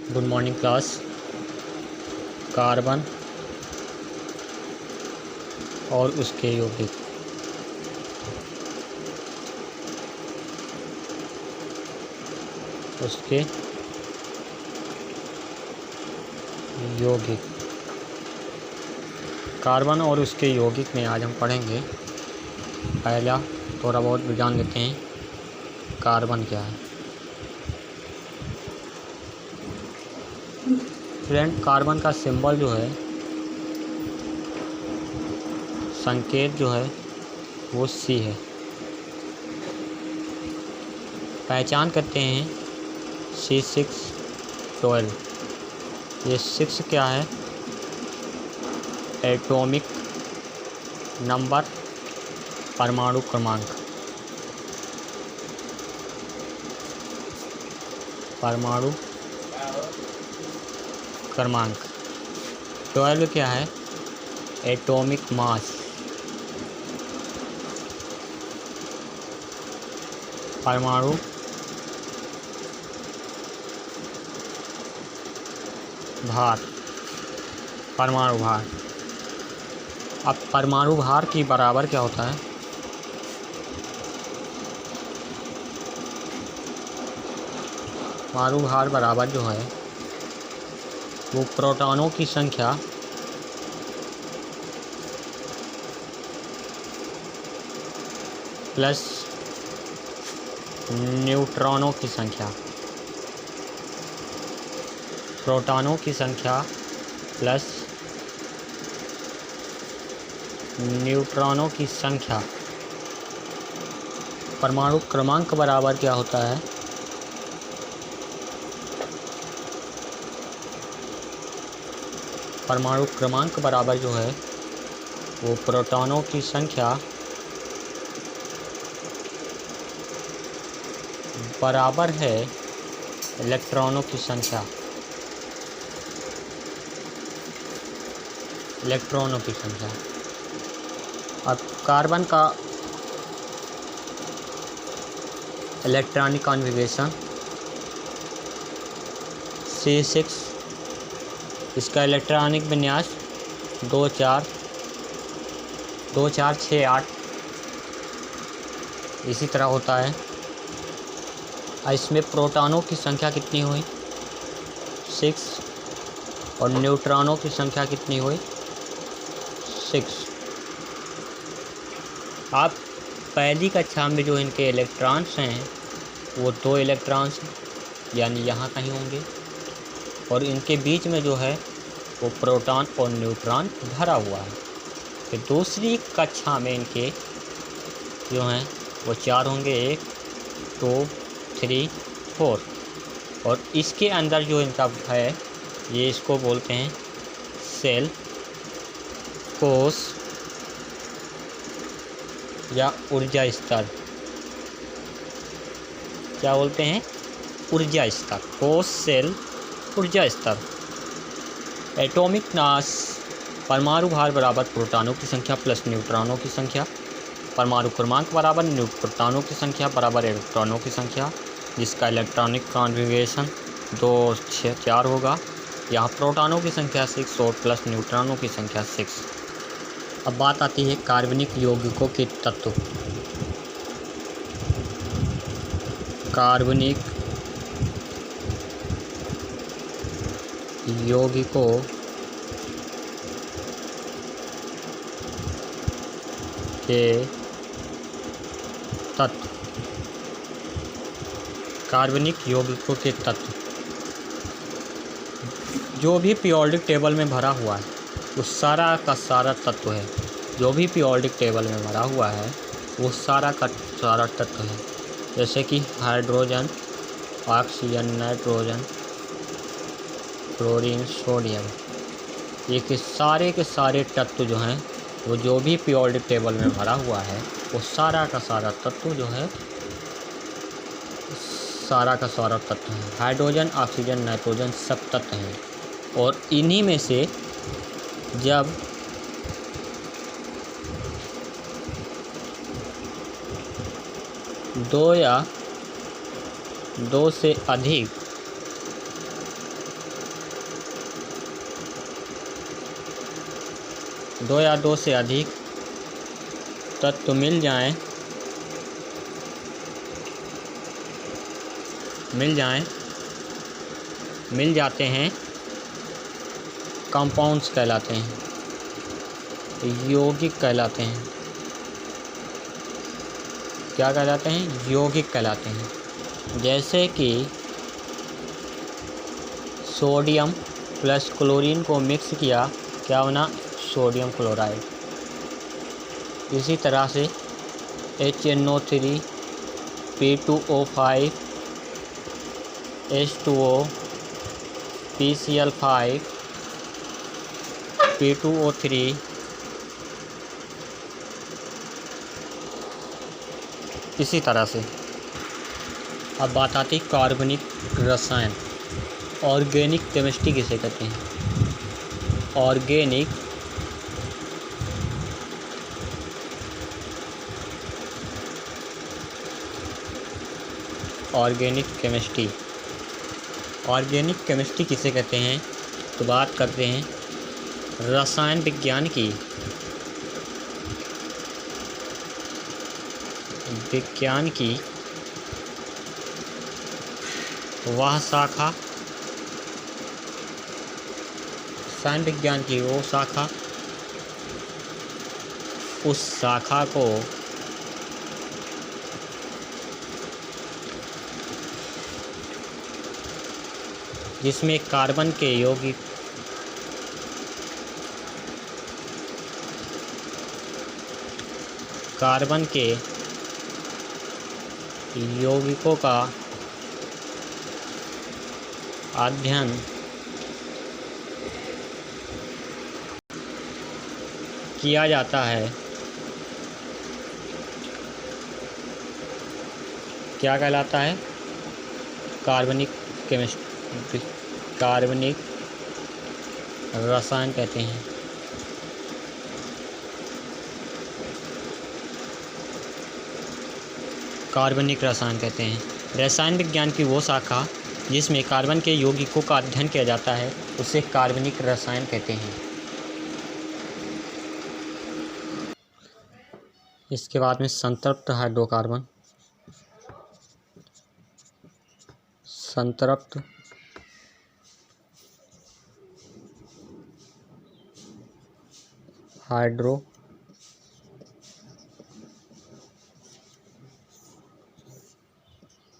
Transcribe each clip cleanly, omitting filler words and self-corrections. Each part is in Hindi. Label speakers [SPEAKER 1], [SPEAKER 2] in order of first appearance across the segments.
[SPEAKER 1] Good morning class. कार्बन और उसके यौगिक। उसके यौगिक कार्बन और उसके यौगिक में आज हम पढ़ेंगे। पहला थोड़ा बहुत भी जान लेते हैं कार्बन क्या है। फ्रेंड, कार्बन का सिंबल जो है, संकेत जो है वो सी है। पहचान करते हैं C612। ये 6 क्या है? एटॉमिक नंबर, परमाणु क्रमांक। परमाणु क्रमांक 12 क्या है? एटॉमिक मास, परमाणु भार, परमाणु भार। अब परमाणु भार की बराबर क्या होता है? परमाणु भार बराबर जो है वो प्रोटॉनों की संख्या प्लस न्यूट्रॉनों की संख्या। प्रोटॉनों की संख्या प्लस न्यूट्रॉनों की संख्या। परमाणु क्रमांक बराबर क्या होता है? परमाणु क्रमांक बराबर जो है वो प्रोटॉनों की संख्या बराबर है इलेक्ट्रॉनों की संख्या। इलेक्ट्रॉनों की संख्या। अब कार्बन का इलेक्ट्रॉनिक कॉन्फ़िगरेशन C6। इसका इलेक्ट्रॉनिक विन्यास 2 4 6 8 इसी तरह होता है। इसमें प्रोटॉनों की संख्या कितनी हुई? 6 और न्यूट्रॉनों की संख्या कितनी हुई? 6। आप पहली कक्षा में जो इनके इलेक्ट्रॉन्स हैं वो 2 इलेक्ट्रॉन्स यानी यहाँ कहीं होंगे, और इनके बीच में जो है वो प्रोटॉन और न्यूट्रॉन भरा हुआ है। फिर दूसरी कक्षा में इनके जो हैं वो 4 होंगे, 1 2 3 4, और इसके अंदर जो इनका है ये इसको बोलते हैं सेल, कोश या ऊर्जा स्तर। क्या बोलते हैं? ऊर्जा स्तर। कोश, सेल, ऊर्जा स्तर। एटॉमिक मास, परमाणु भार बराबर प्रोटॉनों की संख्या प्लस न्यूट्रॉनों की संख्या। परमाणु क्रमांक बराबर प्रोटॉनों की संख्या बराबर इलेक्ट्रॉनों की संख्या, जिसका इलेक्ट्रॉनिक कॉन्फ़िगरेशन 2 6 4 होगा। यहाँ प्रोटॉनों की संख्या 6 और प्लस न्यूट्रॉनों की संख्या 6। अब बात आती है कार्बनिक यौगिकों के तत्व। कार्बनिक यौगिकों के तत्व। कार्बनिक यौगिकों के तत्व जो भी पीरियोडिक टेबल में भरा हुआ है वो सारा का सारा तत्व है। जो भी पीरियोडिक टेबल में भरा हुआ है वो सारा का सारा तत्व है। जैसे कि hydrogen, oxygen, nitrogen, chlorine, sodium, ये के सारे तत्व जो हैं वो जो भी पीरियोडिक टेबल में भरा हुआ है वो सारा का सारा तत्व जो है सारा का सारा तत्व है। हाइड्रोजन, ऑक्सीजन, नाइट्रोजन सब तत्व हैं, और इन्हीं में से जब दो या दो से अधिक दो या दो से अधिक तत्व मिल जाते हैं, कंपाउंड्स कहलाते हैं, यौगिक कहलाते हैं। क्या कहलाते हैं? यौगिक कहलाते हैं। जैसे कि सोडियम प्लस क्लोरीन को मिक्स किया, क्या बना? Sodium chloride. इसी तरह से HNO3, P2O5, H2O, PCl5, P2O3, इसी तरह से। अब बात आती कार्बनिक रसायन। ऑर्गेनिक केमिस्ट्री किसे कहते हैं? Organic chemistry. ऑर्गेनिक केमिस्ट्री किसे कहते हैं? तो बात करते हैं रसायन विज्ञान की। वह शाखा, रसायन विज्ञान की वो शाखा, उस शाखा को जिसमें कार्बन के यौगिक यौगिकों का अध्ययन किया जाता है, क्या कहलाता है? कार्बनिक केमिस्ट्री, कार्बनिक रसायन कहते हैं। कार्बनिक रसायन कहते हैं रसायन विज्ञान की वो शाखा जिसमें कार्बन के यौगिकों का अध्ययन किया जाता है, उसे कार्बनिक रसायन कहते हैं। इसके बाद में संतृप्त हाइड्रोकार्बन। संतृप्त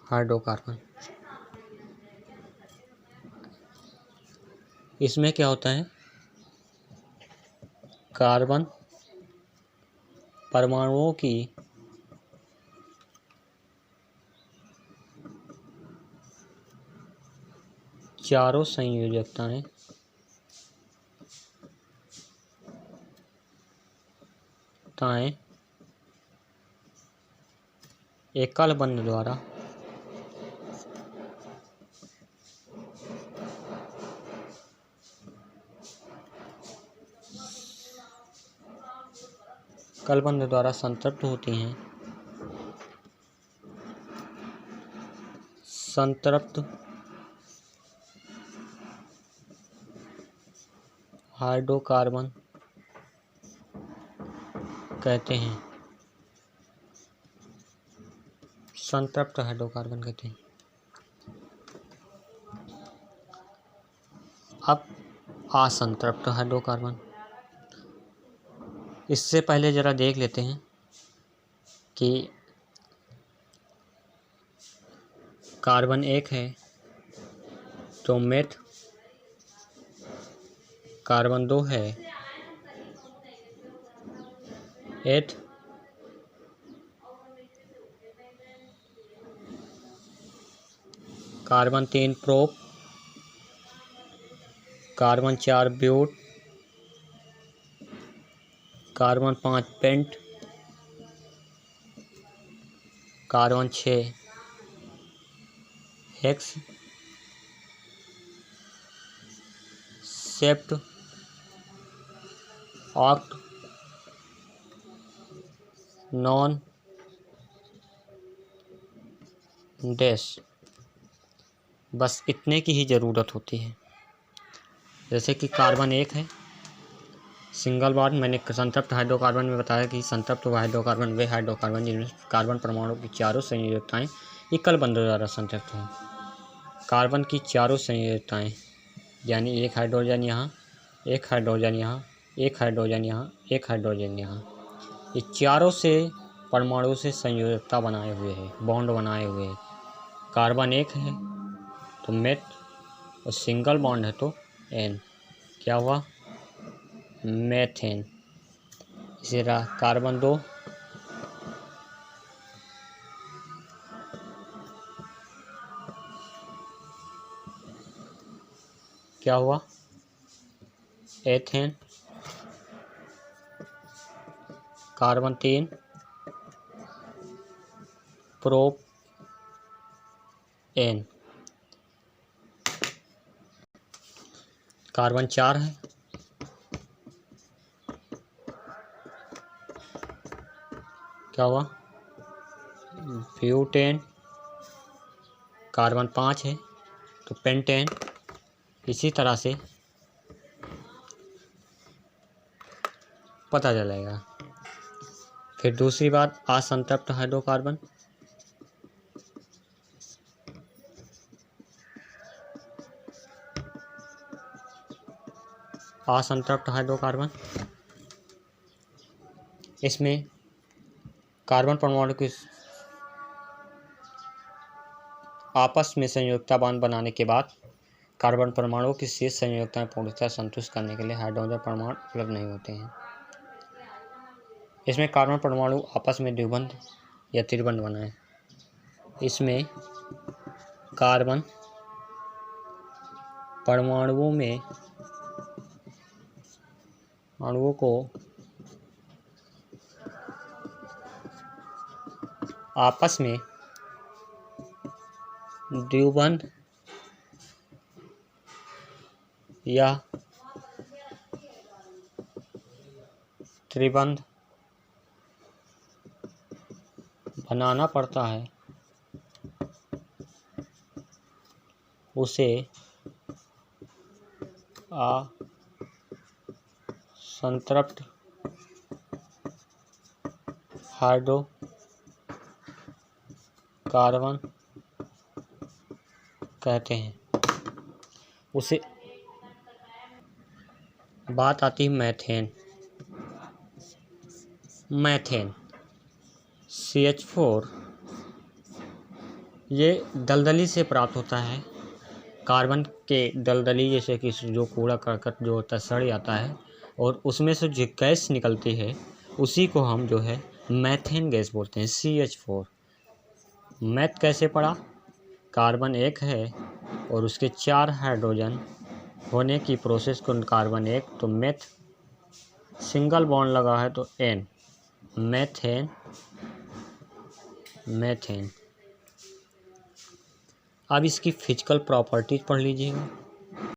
[SPEAKER 1] हाइड्रोकार्बन। इसमें क्या होता है? कार्बन परमाणुओं की चारों संयोजकताएं एकल बंध द्वारा कलबंध द्वारा संतृप्त होती हैं। संतृप्त हाइड्रोकार्बन कहते हैं। संतृप्त हाइड्रोकार्बन कहते हैं। अब असंतृप्त हाइड्रोकार्बन। इससे पहले ज़रा देख लेते हैं कि कार्बन एक है तो मेथ, कार्बन दो है एथ, कार्बन तीन प्रोप, कार्बन चार ब्यूट, कार्बन पाँच पेंट, कार्बन छः हेक्स, सेप्ट, ऑक्ट, नॉन, डैश। बस इतने की ही ज़रूरत होती है। जैसे कि कार्बन एक है सिंगल बॉन्ड मैंने संतृप्त हाइड्रोकार्बन में बताया कि संतृप्त हाइड्रोकार्बन वे हाइड्रोकार्बन जिनमें कार्बन परमाणु की चारों संयोजकताएं एकल बंधन द्वारा संतृप्त हों। कार्बन की चारों संयोजकताएं यानी एक हाइड्रोजन यहाँ, एक हाइड्रोजन यहाँ, एक हाइड्रोजन यहाँ, एक हाइड्रोजन यहाँ, ये चारों से परमाणु से संयोजकता बनाए हुए है, बॉन्ड बनाए हुए है। कार्बन एक है तो मेथ, और सिंगल बॉन्ड है तो एन, क्या हुआ, मेथेन। इसी तरह कार्बन 2, क्या हुआ, एथेन। Carbon 3, propane. कार्बन 4 है, क्या हुआ, ब्यूटेन। कार्बन 5 है तो पेंटेन। इसी तरह से पता चलेगा। फिर दूसरी बात, असंतृप्त हाइड्रोकार्बन। असंतृप्त हाइड्रोकार्बन, इसमें कार्बन परमाणु की आपस में संयोजकता बांध बनाने के बाद कार्बन परमाणु की शेष संयोजकताएं पूर्णतः संतुष्ट करने के लिए हाइड्रोजन परमाणु उपलब्ध नहीं होते हैं। इसमें कार्बन परमाणु आपस में द्विबंध या त्रिबंध बनाए। इसमें कार्बन परमाणुओं में अणुओं को आपस में द्विबंध या त्रिबंध बनाना पड़ता है, उसे असंतृप्त हाइड्रोकार्बन कहते हैं। उसे बात आती है मैथेन। मैथेन CH4 ये दलदली से प्राप्त होता है। कार्बन के दलदली जैसे कि जो कूड़ा करकट जो होता है सड़ जाता है और उसमें से जो गैस निकलती है उसी को हम जो है मैथेन गैस बोलते हैं, CH4। मैथ कैसे पड़ा, कार्बन एक है और उसके 4 हाइड्रोजन होने की प्रोसेस को कार्बन एक, तो मेथ, सिंगल बॉन्ड लगा है तो एन, मेथेन। मेथेन। अब इसकी फिजिकल प्रॉपर्टीज पढ़ लीजिएगा।